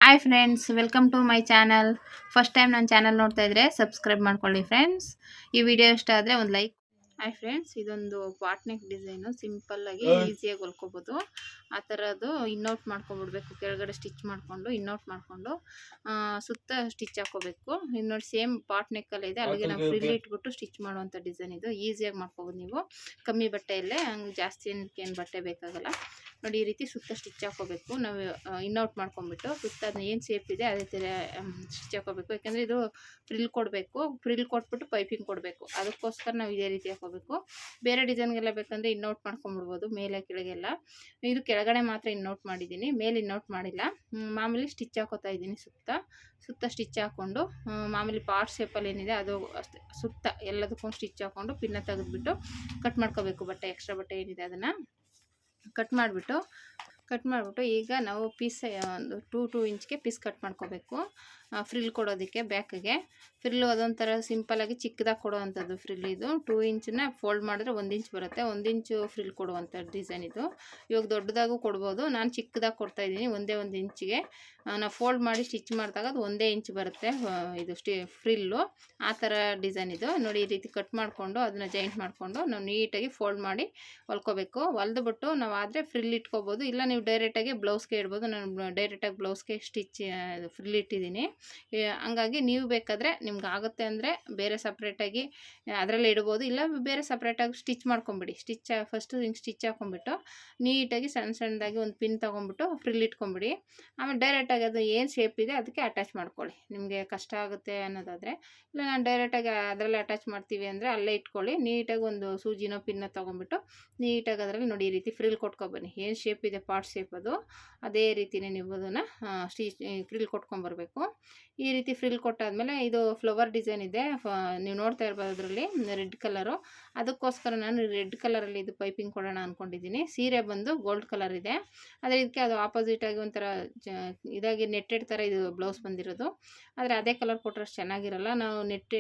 Hi friends, welcome to my channel. First time ನನ್ನ channel ನೋಡ್ತಾ ಇದ್ರೆ ಸಬ್ಸ್ಕ್ರೈಬ್ ಮಾಡ್ಕೊಳ್ಳಿ ಫ್ರೆಂಡ್ಸ್. ಈ ವಿಡಿಯೋ ಇಷ್ಟ ಆದರೆ ಒಂದು ಲೈಕ್. ಹಾಯ್ ಫ್ರೆಂಡ್ಸ್, ಇದೊಂದು ಪಾಟ್ನೆಕ್ ಡಿಸೈನು. ಸಿಂಪಲ್ಲಾಗಿ ಈಸಿಯಾಗಿ ಹೊಲ್ಕೋಬೋದು. ಆ ಥರದ್ದು ಇನ್ನೌಟ್ ಮಾಡ್ಕೊಬಿಡ್ಬೇಕು. ಕೆಳಗಡೆ ಸ್ಟಿಚ್ ಮಾಡಿಕೊಂಡು ಇನ್ನೌಟ್ ಮಾಡಿಕೊಂಡು ಸುತ್ತ ಸ್ಟಿಚ್ ಹಾಕೋಬೇಕು. ಇದು ನೋಡಿ, ಸೇಮ್ ಪಾಟ್ನೆಕ್ಕಲ್ಲೇ ಇದೆ. ಅಲ್ಲಿಗೆ ನಾವು ಫ್ರಿಲ್ ಇಟ್ಬಿಟ್ಟು ಸ್ಟಿಚ್ ಮಾಡುವಂಥ ಡಿಸೈನ್ ಇದು. ಈಸಿಯಾಗಿ ಮಾಡ್ಕೋಬೋದು ನೀವು, ಕಮ್ಮಿ ಬಟ್ಟೆಯಲ್ಲೇ. ಹಂಗೆ ಜಾಸ್ತಿ ಏನು ಬಟ್ಟೆ ಬೇಕಾಗಲ್ಲ. ನೋಡಿ, ಈ ರೀತಿ ಸುತ್ತ ಸ್ಟಿಚ್ ಹಾಕೋಬೇಕು. ನಾವು ಇನ್ನೌಟ್ ಮಾಡ್ಕೊಂಡ್ಬಿಟ್ಟು ಸುತ್ತ ಅದನ್ನ ಏನು ಶೇಪ್ ಇದೆ ಅದೇ ಥರ ಸ್ಟಿಚ್ ಹಾಕೋಬೇಕು. ಯಾಕೆಂದರೆ ಇದು ಫ್ರಿಲ್ ಕೊಡಬೇಕು. ಫ್ರಿಲ್ ಕೊಟ್ಬಿಟ್ಟು ಪೈಪಿಂಗ್ ಕೊಡಬೇಕು. ಅದಕ್ಕೋಸ್ಕರ ನಾವು ಇದೇ ರೀತಿ ಹಾಕೋಬೇಕು. ಬೇರೆ ಡಿಸೈನ್ಗೆಲ್ಲ ಬೇಕಂದರೆ ಇನ್ನೌಟ್ ಮಾಡ್ಕೊಂಬಿಡ್ಬೋದು, ಮೇಲೆ ಕೆಳಗೆಲ್ಲ. ಇದು ಕೆಳಗಡೆ ಮಾತ್ರ ಇನ್ನೌಟ್ ಮಾಡಿದ್ದೀನಿ, ಮೇಲೆ ಇನ್ನೌಟ್ ಮಾಡಿಲ್ಲ. ಮಾಮೂಲಿ ಸ್ಟಿಚ್ ಹಾಕೋತಾ ಇದ್ದೀನಿ. ಸುತ್ತ ಸ್ಟಿಚ್ ಹಾಕ್ಕೊಂಡು ಮಾಮೂಲಿ ಪಾರ್ಟ್ ಶೇಪಲ್ಲಿ ಏನಿದೆ ಅದು ಅಷ್ಟೇ ಸುತ್ತ ಎಲ್ಲದಕ್ಕೂ ಸ್ಟಿಚ್ ಹಾಕ್ಕೊಂಡು ಪಿನ್ನ ತೆಗೆದುಬಿಟ್ಟು ಕಟ್ ಮಾಡ್ಕೋಬೇಕು. ಬಟ್ಟೆ ಎಕ್ಸ್ಟ್ರಾ ಬಟ್ಟೆ ಏನಿದೆ ಅದನ್ನು ಕಟ್ ಮಾಡಿಬಿಟ್ಟು ಈಗ ನಾವು ಪೀಸ್ ಒಂದು 2 ಇಂಚ್ಗೆ ಪೀಸ್ ಕಟ್ ಮಾಡ್ಕೋಬೇಕು. ಫ್ರಿಲ್ ಕೊಡೋದಕ್ಕೆ ಬ್ಯಾಕಿಗೆ ಫ್ರಿಲ್ಲು ಅದೊಂಥರ ಸಿಂಪಲ್ಲಾಗಿ ಚಿಕ್ಕದಾಗಿ ಕೊಡುವಂಥದ್ದು ಫ್ರಿಲ್. ಇದು 2 ಇಂಚನ್ನ ಫೋಲ್ಡ್ ಮಾಡಿದ್ರೆ 1 ಇಂಚ್ ಬರುತ್ತೆ. 1 ಇಂಚು ಫ್ರಿಲ್ ಕೊಡುವಂಥ ಡಿಸೈನ್ ಇದು. ಇವಾಗ ದೊಡ್ಡದಾಗೂ ಕೊಡ್ಬೋದು, ನಾನು ಚಿಕ್ಕದಾಗಿ ಕೊಡ್ತಾಯಿದ್ದೀನಿ. ಒಂದೇ 1 ಇಂಚಿಗೆ ನಾವು ಫೋಲ್ಡ್ ಮಾಡಿ ಸ್ಟಿಚ್ ಮಾಡಿದಾಗ ಅದು 1 ಇಂಚ್ ಬರುತ್ತೆ ಇದು ಫ್ರಿಲ್ಲು. ಆ ಥರ ಡಿಸೈನ್ ಇದು. ನೋಡಿ, ಈ ರೀತಿ ಕಟ್ ಮಾಡಿಕೊಂಡು ಅದನ್ನು ಜಾಯಿಂಟ್ ಮಾಡಿಕೊಂಡು ನಾವು ನೀಟಾಗಿ ಫೋಲ್ಡ್ ಮಾಡಿ ಹೊಲ್ಕೋಬೇಕು. ಹೊಲ್ದುಬಿಟ್ಟು ನಾವು ಆದರೆ ಫ್ರಿಲ್ ಇಟ್ಕೋಬೋದು, ಇಲ್ಲ ನೀವು ಡೈರೆಕ್ಟಾಗಿ ಬ್ಲೌಸ್ಗೆ ಇಡ್ಬೋದು. ನಾನು ಡೈರೆಕ್ಟಾಗಿ ಬ್ಲೌಸ್ಗೆ ಸ್ಟಿಚ್ ಫ್ರಿಲ್ ಇಟ್ಟಿದ್ದೀನಿ. ಹಂಗಾಗಿ ನೀವು ಬೇಕಾದರೆ ನಿಮ್ಗೆ ಆಗುತ್ತೆ ಅಂದರೆ ಬೇರೆ ಸಪ್ರೇಟಾಗಿ ಅದರಲ್ಲೇ ಇಡ್ಬೋದು, ಇಲ್ಲ ಬೇರೆ ಸಪ್ರೇಟಾಗಿ ಸ್ಟಿಚ್ ಮಾಡ್ಕೊಂಬಿಡಿ. ಫಸ್ಟು ಹಿಂಗೆ ಸ್ಟಿಚ್ ಹಾಕ್ಕೊಂಬಿಟ್ಟು ನೀಟಾಗಿ ಸಣ್ಣದಾಗಿ ಒಂದು ಪಿನ್ ತೊಗೊಂಬಿಟ್ಟು ಫ್ರಿಲ್ ಇಟ್ಕೊಂಬಿಡಿ. ಆಮೇಲೆ ಡೈರೆಕ್ಟಾಗಿ ಅದು ಏನು ಶೇಪ್ ಇದೆ ಅದಕ್ಕೆ ಅಟ್ಯಾಚ್ ಮಾಡ್ಕೊಳ್ಳಿ. ನಿಮಗೆ ಕಷ್ಟ ಆಗುತ್ತೆ ಅನ್ನೋದಾದರೆ, ಇಲ್ಲ ನಾನು ಡೈರೆಕ್ಟಾಗಿ ಅದರಲ್ಲೇ ಅಟ್ಯಾಚ್ ಮಾಡ್ತೀವಿ ಅಂದರೆ ಅಲ್ಲೇ ಇಟ್ಕೊಳ್ಳಿ. ನೀಟಾಗಿ ಒಂದು ಸೂಜಿನೋ ಪಿನ್ನೋ ತೊಗೊಂಬಿಟ್ಟು ನೀಟಾಗಿ ಅದರಲ್ಲಿ ನೋಡಿ ಈ ರೀತಿ ಫ್ರಿಲ್ ಕೊಟ್ಕೊಬನ್ನಿ. ಏನು ಶೇಪ್ ಇದೆ ಪಾರ್ಟ್ ಶೇಪ್ ಅದು ಅದೇ ರೀತಿಯೇ ನೀವು ಅದನ್ನು ಫ್ರಿಲ್ ಕೊಟ್ಕೊಂಬರ್ಬೇಕು. ಈ ರೀತಿ ಫ್ರಿಲ್ ಕೊಟ್ಟಾದಮೇಲೆ ಇದು ಫ್ಲವರ್ ಡಿಸೈನ್ ಇದೆ, ನೀವು ನೋಡ್ತಾ ಇರ್ಬೋದು ಅದರಲ್ಲಿ ರೆಡ್ ಕಲರು. ಅದಕ್ಕೋಸ್ಕರ ನಾನು ರೆಡ್ ಕಲರಲ್ಲಿ ಇದು ಪೈಪಿಂಗ್ ಕೊಡೋಣ ಅಂದ್ಕೊಂಡಿದ್ದೀನಿ. ಸೀರೆ ಬಂದು ಗೋಲ್ಡ್ ಕಲರ್ ಇದೆ, ಆದರೆ ಇದಕ್ಕೆ ಅದು ಆಪೋಸಿಟಾಗಿ ಒಂಥರ ಇದಾಗಿ ನೆಟ್ಟೆಡ್ ಥರ ಇದು ಬ್ಲೌಸ್ ಬಂದಿರೋದು. ಆದರೆ ಅದೇ ಕಲರ್ ಕೊಟ್ಟರೆ ಚೆನ್ನಾಗಿರಲ್ಲ. ನಾವು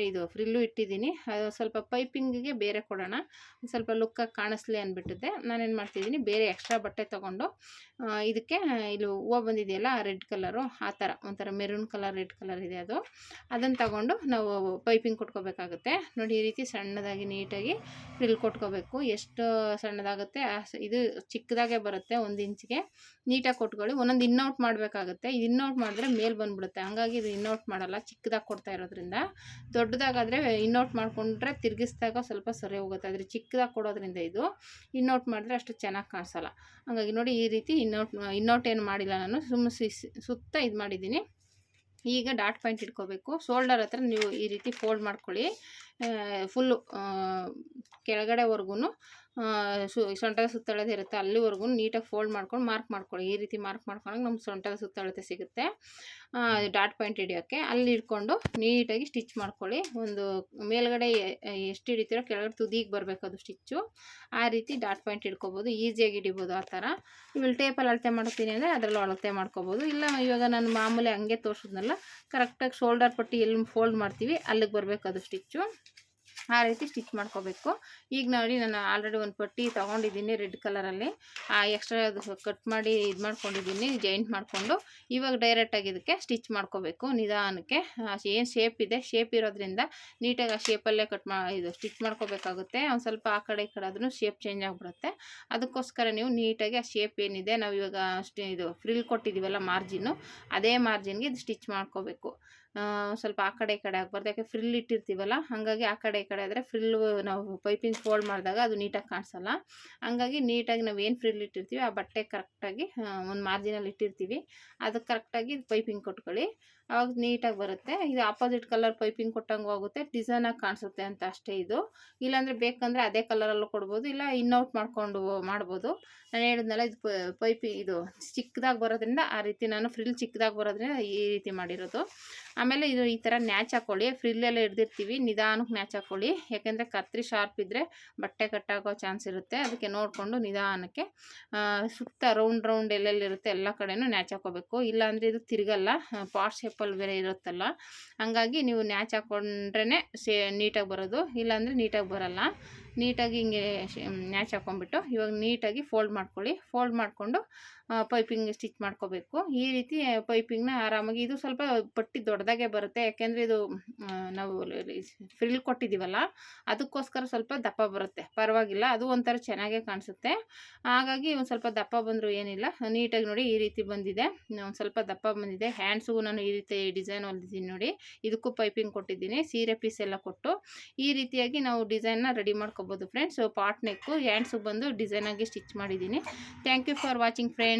ಇದು ಫ್ರಿಲ್ಲು ಇಟ್ಟಿದ್ದೀನಿ, ಅದು ಸ್ವಲ್ಪ ಪೈಪಿಂಗಿಗೆ ಬೇರೆ ಕೊಡೋಣ, ಸ್ವಲ್ಪ ಲುಕ್ಕಾಗಿ ಕಾಣಿಸ್ಲಿ ಅಂದ್ಬಿಟ್ಟಿದ್ದೆ. ನಾನೇನು ಮಾಡ್ತಿದ್ದೀನಿ, ಬೇರೆ ಎಕ್ಸ್ಟ್ರಾ ಬಟ್ಟೆ ತೊಗೊಂಡು ಇದಕ್ಕೆ ಇಲ್ಲಿ ಹೂವು ಬಂದಿದೆಯಲ್ಲ ರೆಡ್ ಕಲರು, ಆ ಥರ ಒಂಥರ ಮೆರೂನ್ ಕಲರ್ ರೆಡ್ ಕಲರ್ ಇದೆ ಅದು. ಅದನ್ನು ತಗೊಂಡು ನಾವು ಪೈಪಿಂಗ್ ಕೊಟ್ಕೋಬೇಕಾಗುತ್ತೆ. ನೋಡಿ, ಈ ರೀತಿ ಸಣ್ಣದಾಗಿ ನೀಟಾಗಿ ಫ್ರಿಲ್ ಕೊಟ್ಕೋಬೇಕು. ಎಷ್ಟು ಸಣ್ಣದಾಗುತ್ತೆ ಇದು ಚಿಕ್ಕದಾಗೆ ಬರುತ್ತೆ. 1 ಇಂಚಿಗೆ ನೀಟಾಗಿ ಕೊಟ್ಕೊಳ್ಳಿ. ಒಂದೊಂದು ಇನ್ನೌಟ್ ಮಾಡಬೇಕಾಗುತ್ತೆ. ಇದು ಇನ್ನೌಟ್ ಮಾಡಿದ್ರೆ ಮೇಲೆ ಬಂದುಬಿಡುತ್ತೆ. ಹಂಗಾಗಿ ಇದು ಇನ್ನೌಟ್ ಮಾಡಲ್ಲ, ಚಿಕ್ಕದಾಗಿ ಕೊಡ್ತಾ ಇರೋದ್ರಿಂದ. ದೊಡ್ಡದಾಗಾದರೆ ಇನ್ನೌಟ್ ಮಾಡಿಕೊಂಡ್ರೆ ತಿರುಗಿಸಿದಾಗ ಸ್ವಲ್ಪ ಸರಿ ಹೋಗುತ್ತೆ. ಆದರೆ ಚಿಕ್ಕದಾಗಿ ಕೊಡೋದ್ರಿಂದ ಇದು ಇನ್ನೌಟ್ ಮಾಡಿದ್ರೆ ಅಷ್ಟು ಚೆನ್ನಾಗಿ ಕಾಣಿಸಲ್ಲ. ಹಾಗಾಗಿ ನೋಡಿ, ಈ ರೀತಿ ಇನ್ನೌಟ್ ಏನು ಮಾಡಿಲ್ಲ ನಾನು, ಸುಮ್ಮನೆ ಸುತ್ತ ಇದು ಮಾಡಿದ್ದೀನಿ. ಈಗ ಡಾಟ್ ಪಾಯಿಂಟ್ ಇಟ್ಕೋಬೇಕು. ಶೋಲ್ಡರ್ ಹತ್ರ ನೀವು ಈ ರೀತಿ ಫೋಲ್ಡ್ ಮಾಡ್ಕೊಳ್ಳಿ. ಫುಲ್ಲು ಕೆಳಗಡೆವರೆಗೂ ಸೊಂಟದ ಸುತ್ತಳತೆ ಇರುತ್ತೆ, ಅಲ್ಲಿವರೆಗೂ ನೀಟಾಗಿ ಫೋಲ್ಡ್ ಮಾಡ್ಕೊಂಡು ಮಾರ್ಕ್ ಮಾಡ್ಕೊಳ್ಳಿ. ಈ ರೀತಿ ಮಾರ್ಕ್ ಮಾಡ್ಕೊಂಡಾಗ ನಮ್ಮ ಸೊಂಟದ ಸುತ್ತಳತೆ ಸಿಗುತ್ತೆ. ಡಾಟ್ ಪಾಯಿಂಟ್ ಹಿಡಿಯೋಕ್ಕೆ ಅಲ್ಲಿ ಇಟ್ಕೊಂಡು ನೀಟಾಗಿ ಸ್ಟಿಚ್ ಮಾಡ್ಕೊಳ್ಳಿ. ಒಂದು ಮೇಲ್ಗಡೆ ಎಷ್ಟು ಹಿಡಿತೀರೋ ಕೆಳಗಡೆ ತುದಿಗೆ ಬರಬೇಕು ಅದು ಸ್ಟಿಚ್ಚು. ಆ ರೀತಿ ಡಾಟ್ ಪಾಯಿಂಟ್ ಹಿಡ್ಕೊಬೋದು, ಈಸಿಯಾಗಿ ಹಿಡಿಬೋದು. ಆ ಥರ ಇವಾಗ ಟೇಪಲ್ಲಿ ಅಳತೆ ಮಾಡ್ತೀನಿ ಅಂದರೆ ಅದರಲ್ಲಿ ಅಳತೆ ಮಾಡ್ಕೋಬೋದು. ಇಲ್ಲ ಇವಾಗ ನಾನು ಮಾಮೂಲಿ ಹಂಗೆ ತೋರಿಸಿದ್ನಲ್ಲ, ಕರೆಕ್ಟಾಗಿ ಶೋಲ್ಡರ್ ಪಟ್ಟಿ ಎಲ್ಲಿ ಫೋಲ್ಡ್ ಮಾಡ್ತೀವಿ ಅಲ್ಲಿಗೆ ಬರಬೇಕು ಅದು ಸ್ಟಿಚ್ಚು. ಆ ರೀತಿ ಸ್ಟಿಚ್ ಮಾಡ್ಕೋಬೇಕು. ಈಗ ನೋಡಿ, ನಾನು ಆಲ್ರೆಡಿ ಒಂದು ಪಟ್ಟಿ ತೊಗೊಂಡಿದ್ದೀನಿ ರೆಡ್ ಕಲರಲ್ಲಿ. ಎಕ್ಸ್ಟ್ರಾ ಅದು ಕಟ್ ಮಾಡಿ ಇದು ಮಾಡ್ಕೊಂಡಿದ್ದೀನಿ, ಜಾಯಿಂಟ್ ಮಾಡಿಕೊಂಡು. ಇವಾಗ ಡೈರೆಕ್ಟಾಗಿ ಇದಕ್ಕೆ ಸ್ಟಿಚ್ ಮಾಡ್ಕೋಬೇಕು ನಿಧಾನಕ್ಕೆ. ಏನು ಶೇಪ್ ಇದೆ, ಶೇಪ್ ಇರೋದ್ರಿಂದ ನೀಟಾಗಿ ಆ ಶೇಪಲ್ಲೇ ಇದು ಸ್ಟಿಚ್ ಮಾಡ್ಕೋಬೇಕಾಗುತ್ತೆ. ಒಂದು ಸ್ವಲ್ಪ ಆ ಕಡೆ ಈ ಕಡೆ ಆದ್ರೂ ಶೇಪ್ ಚೇಂಜ್ ಆಗಿಬಿಡುತ್ತೆ. ಅದಕ್ಕೋಸ್ಕರ ನೀವು ನೀಟಾಗಿ ಆ ಶೇಪ್ ಏನಿದೆ, ನಾವು ಇವಾಗ ಇದು ಫ್ರಿಲ್ ಕೊಟ್ಟಿದ್ದೀವಲ್ಲ ಮಾರ್ಜಿನ್ನು, ಅದೇ ಮಾರ್ಜಿನ್ಗೆ ಇದು ಸ್ಟಿಚ್ ಮಾಡ್ಕೋಬೇಕು. ಸ್ವಲ್ಪ ಆ ಕಡೆ ಈ ಕಡೆ ಆಗಬಾರ್ದು, ಯಾಕೆ ಫ್ರಿಲ್ ಇಟ್ಟಿರ್ತೀವಲ್ಲ, ಹಾಗಾಗಿ ಆ ಕಡೆ ಈ ಕಡೆ ಆದರೆ ಫ್ರಿಲ್ಲು ನಾವು ಪೈಪಿಂಗ್ ಫೋಲ್ಡ್ ಮಾಡಿದಾಗ ಅದು ನೀಟಾಗಿ ಕಾಣಿಸಲ್ಲ. ಹಂಗಾಗಿ ನೀಟಾಗಿ ನಾವು ಏನು ಫ್ರಿಲ್ ಇಟ್ಟಿರ್ತೀವಿ ಆ ಬಟ್ಟೆ ಕರೆಕ್ಟಾಗಿ ಒಂದು ಮಾರ್ಜಿನಲ್ಲಿ ಇಟ್ಟಿರ್ತೀವಿ, ಅದಕ್ಕೆ ಕರೆಕ್ಟಾಗಿ ಪೈಪಿಂಗ್ ಕೊಟ್ಕೊಳ್ಳಿ. ಆವಾಗ ನೀಟಾಗಿ ಬರುತ್ತೆ. ಇದು ಆಪೋಸಿಟ್ ಕಲರ್ ಪೈಪಿಂಗ್ ಕೊಟ್ಟಂಗೆ ಹೋಗುತ್ತೆ, ಡಿಸೈನಾಗಿ ಕಾಣಿಸುತ್ತೆ ಅಂತ ಅಷ್ಟೇ ಇದು. ಇಲ್ಲಾಂದರೆ ಬೇಕಂದರೆ ಅದೇ ಕಲರಲ್ಲೂ ಕೊಡ್ಬೋದು, ಇಲ್ಲ ಇನ್ನೌಟ್ ಮಾಡ್ಕೊಂಡು ಮಾಡ್ಬೋದು. ನಾನು ಹೇಳಿದ್ನಲ್ಲ, ಇದು ಇದು ಚಿಕ್ಕದಾಗಿ ಬರೋದ್ರಿಂದ ಆ ರೀತಿ ನಾನು ಫ್ರಿಲ್ ಚಿಕ್ಕದಾಗಿ ಬರೋದ್ರಿಂದ ಈ ರೀತಿ ಮಾಡಿರೋದು. ಆಮೇಲೆ ಇದು ಈ ಥರ ನ್ಯಾಚ್ ಹಾಕ್ಕೊಳ್ಳಿ. ಫ್ರಿಲ್ಲೆಲ್ಲ ಹಿಡ್ದಿರ್ತೀವಿ, ನಿಧಾನಕ್ಕೆ ನ್ಯಾಚ್ ಹಾಕ್ಕೊಳ್ಳಿ. ಯಾಕೆಂದರೆ ಕತ್ರಿ ಶಾರ್ಪ್ ಇದ್ದರೆ ಬಟ್ಟೆ ಕಟ್ಟಾಗೋ ಚಾನ್ಸ್ ಇರುತ್ತೆ. ಅದಕ್ಕೆ ನೋಡಿಕೊಂಡು ನಿಧಾನಕ್ಕೆ ಸುತ್ತ ರೌಂಡ್ ಎಲ್ಲೆಲ್ಲಿರುತ್ತೆ ಎಲ್ಲ ಕಡೆನೂ ನ್ಯಾಚ್ ಹಾಕ್ಕೋಬೇಕು. ಇಲ್ಲಾಂದರೆ ಇದು ತಿರುಗಲ್ಲ, ಪಾಟ್ ಶೇಪಲ್ಲಿ ಬೇರೆ ಇರುತ್ತಲ್ಲ. ಹಂಗಾಗಿ ನೀವು ನ್ಯಾಚ್ ಹಾಕ್ಕೊಂಡ್ರೇ ನೀಟಾಗಿ ಬರೋದು, ಇಲ್ಲಾಂದರೆ ನೀಟಾಗಿ ಬರಲ್ಲ. ನೀಟಾಗಿ ಹಿಂಗೆ ನ್ಯಾಚ್ ಹಾಕ್ಕೊಂಬಿಟ್ಟು ಇವಾಗ ನೀಟಾಗಿ ಫೋಲ್ಡ್ ಮಾಡ್ಕೊಳ್ಳಿ. ಫೋಲ್ಡ್ ಮಾಡಿಕೊಂಡು ಪೈಪಿಂಗ್ ಸ್ಟಿಚ್ ಮಾಡ್ಕೋಬೇಕು. ಈ ರೀತಿ ಪೈಪಿಂಗ್ನ ಆರಾಮಾಗಿ, ಇದು ಸ್ವಲ್ಪ ಪಟ್ಟಿ ದೊಡ್ಡದಾಗೆ ಬರುತ್ತೆ, ಯಾಕೆಂದರೆ ಇದು ನಾವು ಫ್ರಿಲ್ ಕೊಟ್ಟಿದ್ದೀವಲ್ಲ ಅದಕ್ಕೋಸ್ಕರ ಸ್ವಲ್ಪ ದಪ್ಪ ಬರುತ್ತೆ, ಪರವಾಗಿಲ್ಲ, ಅದು ಒಂಥರ ಚೆನ್ನಾಗೇ ಕಾಣಿಸುತ್ತೆ. ಹಾಗಾಗಿ ಒಂದು ಸ್ವಲ್ಪ ದಪ್ಪ ಬಂದರೂ ಏನಿಲ್ಲ. ನೀಟಾಗಿ ನೋಡಿ ಈ ರೀತಿ ಬಂದಿದೆ, ಒಂದು ಸ್ವಲ್ಪ ದಪ್ಪ ಬಂದಿದೆ. ಹ್ಯಾಂಡ್ಸ್ಗೂ ನಾನು ಈ ರೀತಿ ಡಿಸೈನ್ ಹೊಲ್ದಿದ್ದೀನಿ ನೋಡಿ, ಇದಕ್ಕೂ ಪೈಪಿಂಗ್ ಕೊಟ್ಟಿದ್ದೀನಿ, ಸೀರೆ ಪೀಸ್ ಎಲ್ಲ ಕೊಟ್ಟು ಈ ರೀತಿಯಾಗಿ ನಾವು ಡಿಸೈನ್ನ ರೆಡಿ ಮಾಡ್ಕೋಬೋದು ಫ್ರೆಂಡ್ಸ್. ಪಾಟ್ ನೆಕ್ಕು ಹ್ಯಾಂಡ್ಸು ಬಂದು ಡಿಸೈನಾಗಿ ಸ್ಟಿಚ್ ಮಾಡಿದ್ದೀನಿ. Thank you for watching friends.